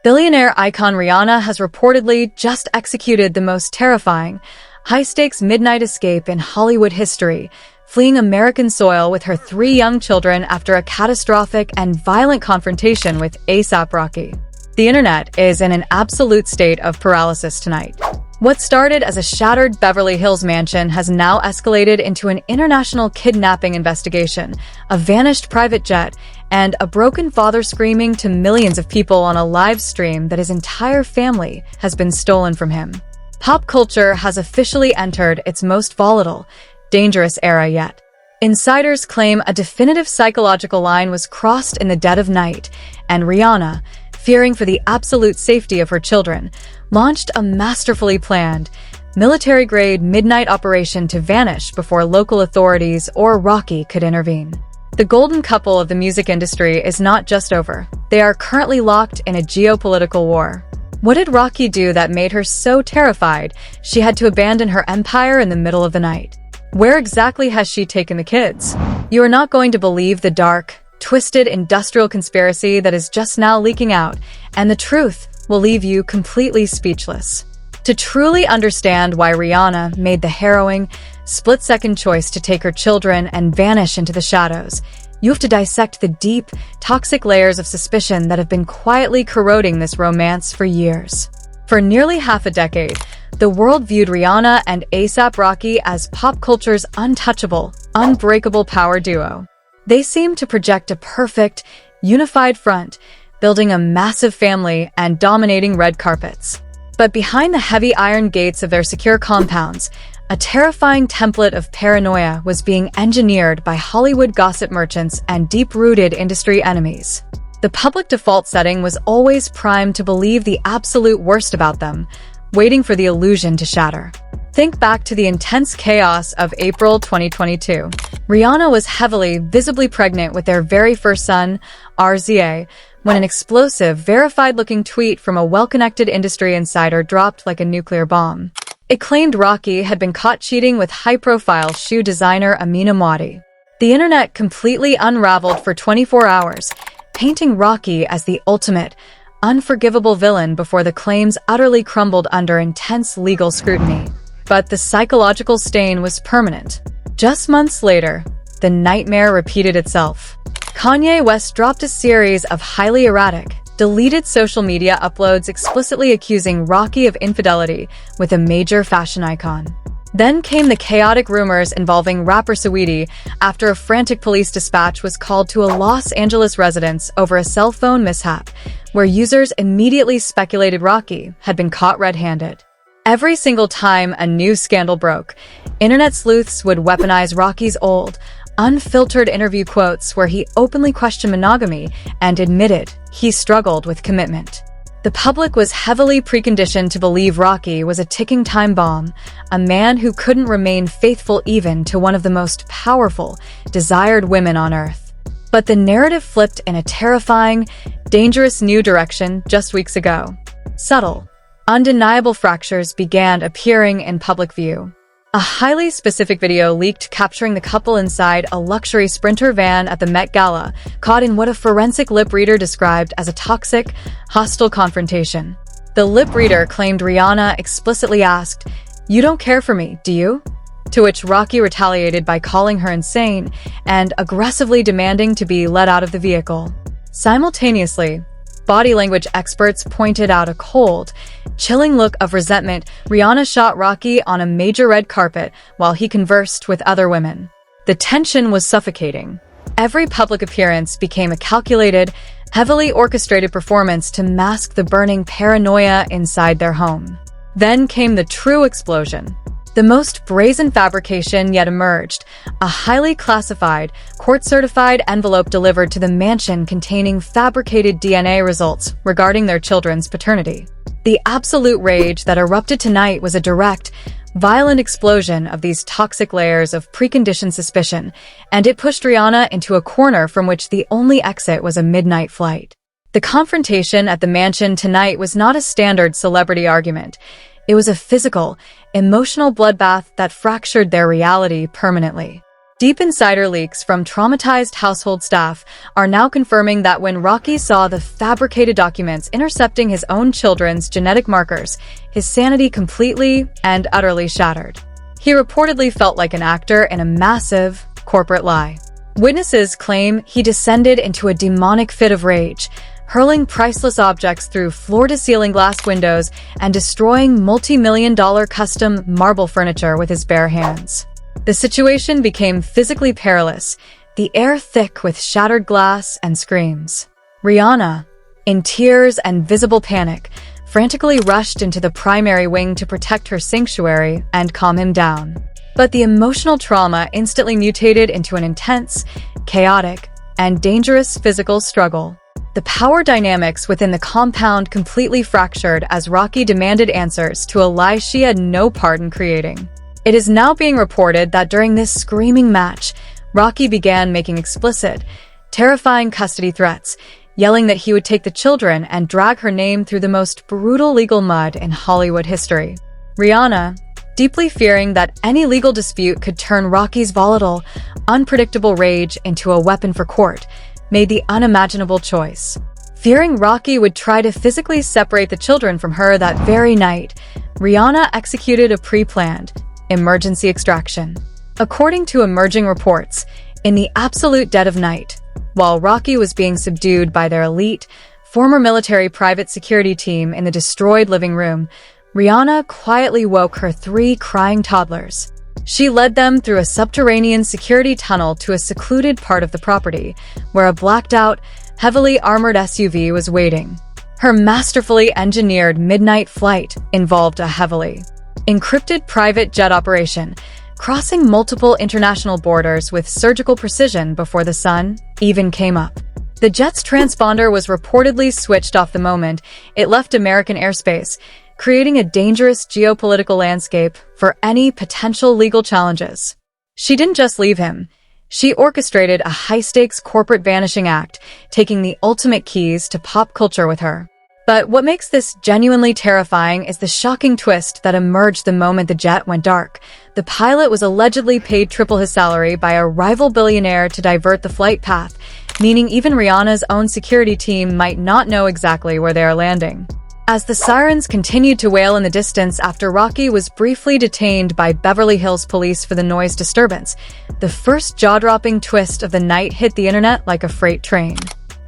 Billionaire icon Rihanna has reportedly just executed the most terrifying, high-stakes midnight escape in Hollywood history, fleeing American soil with her 3 young children after a catastrophic and violent confrontation with A$AP Rocky. The internet is in an absolute state of paralysis tonight. What started as a shattered Beverly Hills mansion has now escalated into an international kidnapping investigation, a vanished private jet, and a broken father screaming to millions of people on a live stream that his entire family has been stolen from him. Pop culture has officially entered its most volatile, dangerous era yet. Insiders claim a definitive psychological line was crossed in the dead of night, and Rihanna, fearing for the absolute safety of her children, launched a masterfully planned, military-grade midnight operation to vanish before local authorities or Rocky could intervene. The golden couple of the music industry is not just over. They are currently locked in a geopolitical war. What did Rocky do that made her so terrified she had to abandon her empire in the middle of the night? Where exactly has she taken the kids? You are not going to believe the dark, twisted industrial conspiracy that is just now leaking out, and the truth will leave you completely speechless. To truly understand why Rihanna made the harrowing, split-second choice to take her children and vanish into the shadows, you have to dissect the deep, toxic layers of suspicion that have been quietly corroding this romance for years. For nearly half a decade, the world viewed Rihanna and A$AP Rocky as pop culture's untouchable, unbreakable power duo. They seemed to project a perfect, unified front, building a massive family and dominating red carpets. But behind the heavy iron gates of their secure compounds, a terrifying template of paranoia was being engineered by Hollywood gossip merchants and deep-rooted industry enemies. The public default setting was always primed to believe the absolute worst about them, waiting for the illusion to shatter. Think back to the intense chaos of April 2022. Rihanna was heavily, visibly pregnant with their very first son, RZA, when an explosive, verified-looking tweet from a well-connected industry insider dropped like a nuclear bomb. It claimed Rocky had been caught cheating with high-profile shoe designer Amina Muaddi. The internet completely unraveled for 24 hours, painting Rocky as the ultimate, unforgivable villain before the claims utterly crumbled under intense legal scrutiny. But the psychological stain was permanent. Just months later, the nightmare repeated itself. Kanye West dropped a series of highly erratic, deleted social media uploads explicitly accusing Rocky of infidelity with a major fashion icon. Then came the chaotic rumors involving rapper Saweetie after a frantic police dispatch was called to a Los Angeles residence over a cell phone mishap, where users immediately speculated Rocky had been caught red-handed. Every single time a new scandal broke, internet sleuths would weaponize Rocky's old, unfiltered interview quotes where he openly questioned monogamy and admitted he struggled with commitment. The public was heavily preconditioned to believe Rocky was a ticking time bomb, a man who couldn't remain faithful even to one of the most powerful, desired women on earth. But the narrative flipped in a terrifying, dangerous new direction just weeks ago. Subtle, undeniable fractures began appearing in public view. A highly specific video leaked capturing the couple inside a luxury Sprinter van at the Met Gala, caught in what a forensic lip reader described as a toxic, hostile confrontation. The lip reader claimed Rihanna explicitly asked, "You don't care for me, do you?" To which Rocky retaliated by calling her insane and aggressively demanding to be let out of the vehicle. Simultaneously, body language experts pointed out a cold, chilling look of resentment. Rihanna shot Rocky on a major red carpet while he conversed with other women. The tension was suffocating. Every public appearance became a calculated, heavily orchestrated performance to mask the burning paranoia inside their home. Then came the true explosion. The most brazen fabrication yet emerged, a highly classified, court-certified envelope delivered to the mansion containing fabricated DNA results regarding their children's paternity. The absolute rage that erupted tonight was a direct, violent explosion of these toxic layers of preconditioned suspicion, and it pushed Rihanna into a corner from which the only exit was a midnight flight. The confrontation at the mansion tonight was not a standard celebrity argument. It was a physical, emotional bloodbath that fractured their reality permanently. Deep insider leaks from traumatized household staff are now confirming that when Rocky saw the fabricated documents intercepting his own children's genetic markers, his sanity completely and utterly shattered. He reportedly felt like an actor in a massive corporate lie. Witnesses claim he descended into a demonic fit of rage, hurling priceless objects through floor-to-ceiling glass windows and destroying multi-million-dollar custom marble furniture with his bare hands. The situation became physically perilous, the air thick with shattered glass and screams. Rihanna, in tears and visible panic, frantically rushed into the primary wing to protect her sanctuary and calm him down. But the emotional trauma instantly mutated into an intense, chaotic, and dangerous physical struggle. The power dynamics within the compound completely fractured as Rocky demanded answers to a lie she had no part in creating. It is now being reported that during this screaming match, Rocky began making explicit, terrifying custody threats, yelling that he would take the children and drag her name through the most brutal legal mud in Hollywood history. Rihanna, deeply fearing that any legal dispute could turn Rocky's volatile, unpredictable rage into a weapon for court, made the unimaginable choice. Fearing Rocky would try to physically separate the children from her that very night, Rihanna executed a pre-planned, emergency extraction. According to emerging reports, in the absolute dead of night, while Rocky was being subdued by their elite, former military private security team in the destroyed living room, Rihanna quietly woke her 3 crying toddlers. She led them through a subterranean security tunnel to a secluded part of the property, where a blacked-out, heavily armored SUV was waiting. Her masterfully engineered midnight flight involved a heavily encrypted private jet operation, crossing multiple international borders with surgical precision before the sun even came up. The jet's transponder was reportedly switched off the moment it left American airspace, creating a dangerous geopolitical landscape for any potential legal challenges. She didn't just leave him. She orchestrated a high-stakes corporate vanishing act, taking the ultimate keys to pop culture with her. But what makes this genuinely terrifying is the shocking twist that emerged the moment the jet went dark. The pilot was allegedly paid triple his salary by a rival billionaire to divert the flight path, meaning even Rihanna's own security team might not know exactly where they are landing. As the sirens continued to wail in the distance after Rocky was briefly detained by Beverly Hills police for the noise disturbance, the first jaw-dropping twist of the night hit the internet like a freight train.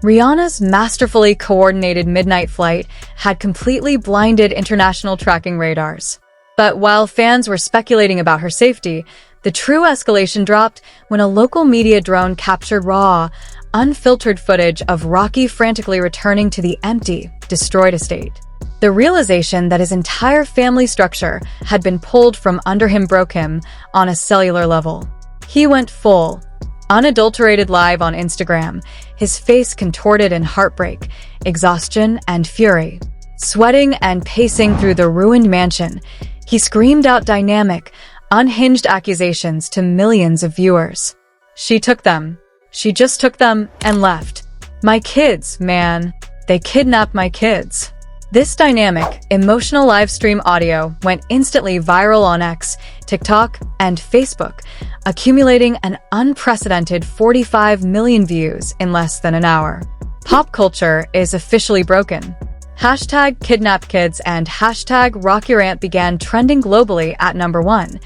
Rihanna's masterfully coordinated midnight flight had completely blinded international tracking radars. But while fans were speculating about her safety, the true escalation dropped when a local media drone captured raw, unfiltered footage of Rocky frantically returning to the empty, destroyed estate. The realization that his entire family structure had been pulled from under him broke him on a cellular level. He went full, unadulterated live on Instagram, his face contorted in heartbreak, exhaustion, and fury. Sweating and pacing through the ruined mansion, he screamed out dynamic, unhinged accusations to millions of viewers. She took them. She just took them and left. My kids, man. They kidnapped my kids. This dynamic, emotional livestream audio went instantly viral on X, TikTok, and Facebook, accumulating an unprecedented 45 million views in less than an hour. Pop culture is officially broken. Hashtag #KidnapKids and hashtag Rocky Rant began trending globally at #1,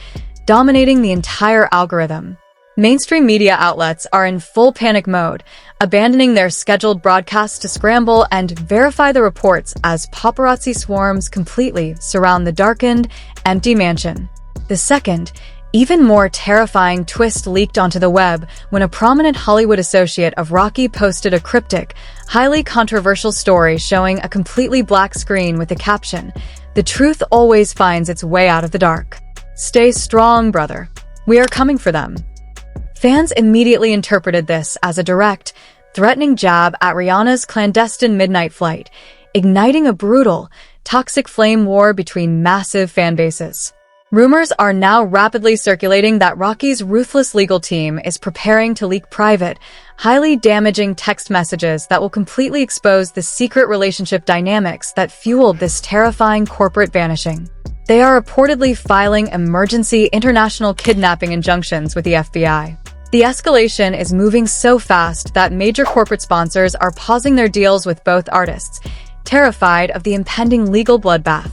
dominating the entire algorithm. Mainstream media outlets are in full panic mode, abandoning their scheduled broadcasts to scramble and verify the reports as paparazzi swarms completely surround the darkened, empty mansion. The second, even more terrifying twist leaked onto the web when a prominent Hollywood associate of Rocky posted a cryptic, highly controversial story showing a completely black screen with the caption, "The truth always finds its way out of the dark. Stay strong, brother. We are coming for them." Fans immediately interpreted this as a direct, threatening jab at Rihanna's clandestine midnight flight, igniting a brutal, toxic flame war between massive fan bases. Rumors are now rapidly circulating that Rocky's ruthless legal team is preparing to leak private, highly damaging text messages that will completely expose the secret relationship dynamics that fueled this terrifying corporate vanishing. They are reportedly filing emergency international kidnapping injunctions with the FBI. The escalation is moving so fast that major corporate sponsors are pausing their deals with both artists, terrified of the impending legal bloodbath.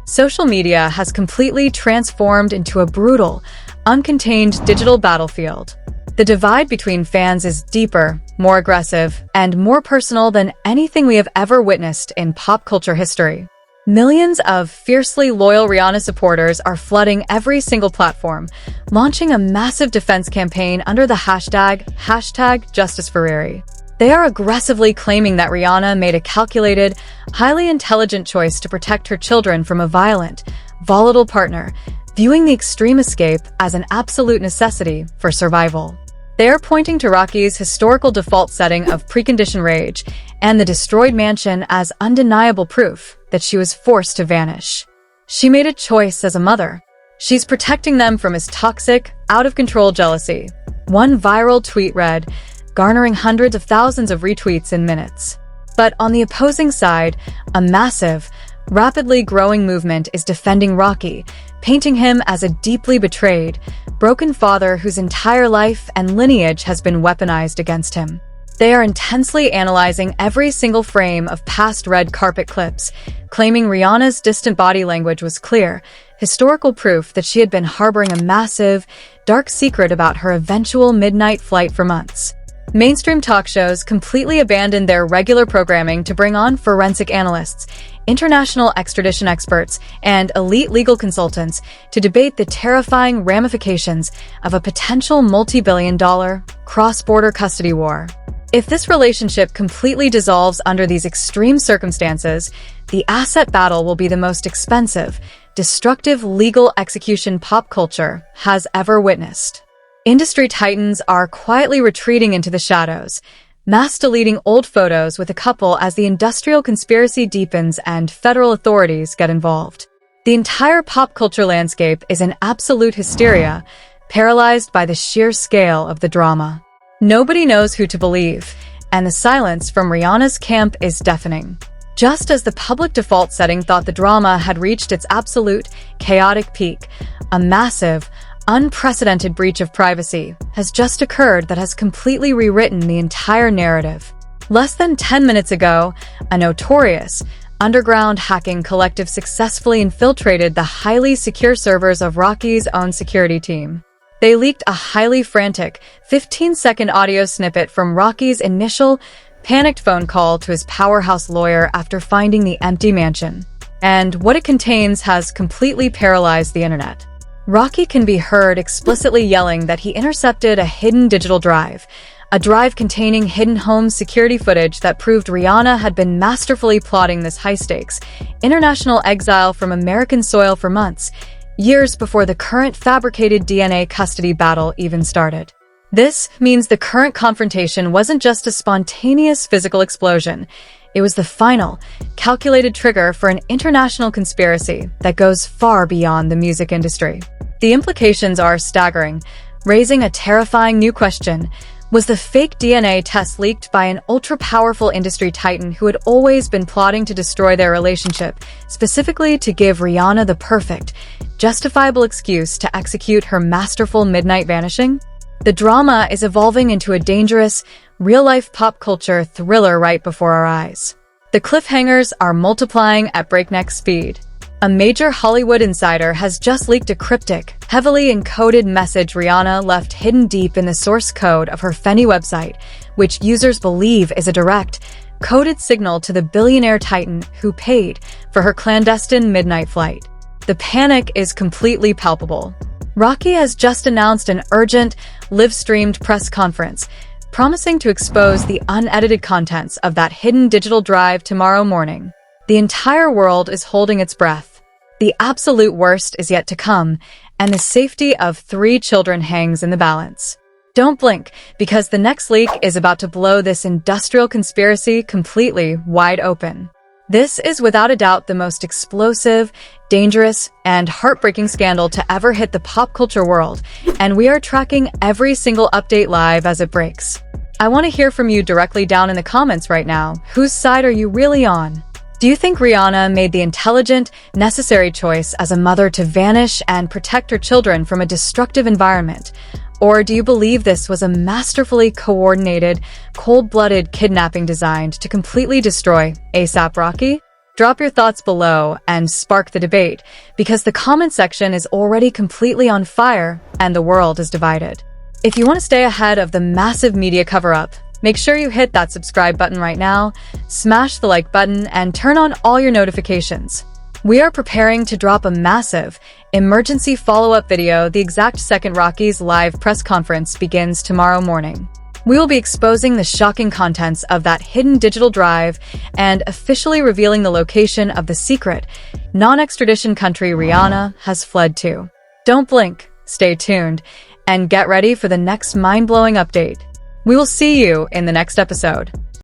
Social media has completely transformed into a brutal, uncontained digital battlefield. The divide between fans is deeper, more aggressive, and more personal than anything we have ever witnessed in pop culture history. Millions of fiercely loyal Rihanna supporters are flooding every single platform, launching a massive defense campaign under the hashtag #JusticeForRiri. They are aggressively claiming that Rihanna made a calculated, highly intelligent choice to protect her children from a violent, volatile partner, viewing the extreme escape as an absolute necessity for survival. They are pointing to Rocky's historical default setting of preconditioned rage and the destroyed mansion as undeniable proof that she was forced to vanish. She made a choice as a mother. She's protecting them from his toxic, out-of-control jealousy. One viral tweet read, garnering hundreds of thousands of retweets in minutes. But on the opposing side, a massive, rapidly growing movement is defending Rocky, painting him as a deeply betrayed, broken father whose entire life and lineage has been weaponized against him. They are intensely analyzing every single frame of past red carpet clips, claiming Rihanna's distant body language was clear, historical proof that she had been harboring a massive, dark secret about her eventual midnight flight for months. Mainstream talk shows completely abandoned their regular programming to bring on forensic analysts, international extradition experts, and elite legal consultants to debate the terrifying ramifications of a potential multi-billion-dollar cross-border custody war. If this relationship completely dissolves under these extreme circumstances, the asset battle will be the most expensive, destructive legal execution pop culture has ever witnessed. Industry titans are quietly retreating into the shadows, mass deleting old photos with the couple as the industrial conspiracy deepens and federal authorities get involved. The entire pop culture landscape is in absolute hysteria, paralyzed by the sheer scale of the drama. Nobody knows who to believe, and the silence from Rihanna's camp is deafening. Just as the public default setting thought the drama had reached its absolute, chaotic peak, a massive, unprecedented breach of privacy has just occurred that has completely rewritten the entire narrative. Less than 10 minutes ago, a notorious, underground hacking collective successfully infiltrated the highly secure servers of Rocky's own security team. They leaked a highly frantic, 15-second audio snippet from Rocky's initial, panicked phone call to his powerhouse lawyer after finding the empty mansion. And what it contains has completely paralyzed the internet. Rocky can be heard explicitly yelling that he intercepted a hidden digital drive, a drive containing hidden home security footage that proved Rihanna had been masterfully plotting this high-stakes, international exile from American soil for months, years before the current fabricated DNA custody battle even started. This means the current confrontation wasn't just a spontaneous physical explosion. It was the final, calculated trigger for an international conspiracy that goes far beyond the music industry. The implications are staggering, raising a terrifying new question. Was the fake DNA test leaked by an ultra-powerful industry titan who had always been plotting to destroy their relationship, specifically to give Rihanna the perfect, justifiable excuse to execute her masterful midnight vanishing? The drama is evolving into a dangerous, real-life pop culture thriller right before our eyes. The cliffhangers are multiplying at breakneck speed. A major Hollywood insider has just leaked a cryptic, heavily encoded message Rihanna left hidden deep in the source code of her Fenty website, which users believe is a direct, coded signal to the billionaire titan who paid for her clandestine midnight flight. The panic is completely palpable. Rocky has just announced an urgent, live-streamed press conference, promising to expose the unedited contents of that hidden digital drive tomorrow morning. The entire world is holding its breath. The absolute worst is yet to come, and the safety of 3 children hangs in the balance. Don't blink, because the next leak is about to blow this industrial conspiracy completely wide open. This is without a doubt the most explosive, dangerous, and heartbreaking scandal to ever hit the pop culture world, and we are tracking every single update live as it breaks. I want to hear from you directly down in the comments right now. Whose side are you really on? Do you think Rihanna made the intelligent, necessary choice as a mother to vanish and protect her children from a destructive environment? Or do you believe this was a masterfully coordinated, cold-blooded kidnapping designed to completely destroy A$AP Rocky? Drop your thoughts below and spark the debate, because the comment section is already completely on fire and the world is divided. If you want to stay ahead of the massive media cover-up, make sure you hit that subscribe button right now, smash the like button, and turn on all your notifications. We are preparing to drop a massive, emergency follow-up video the exact second Rocky's live press conference begins tomorrow morning. We will be exposing the shocking contents of that hidden digital drive and officially revealing the location of the secret, non-extradition country Rihanna has fled to. Don't blink, stay tuned, and get ready for the next mind-blowing update. We will see you in the next episode.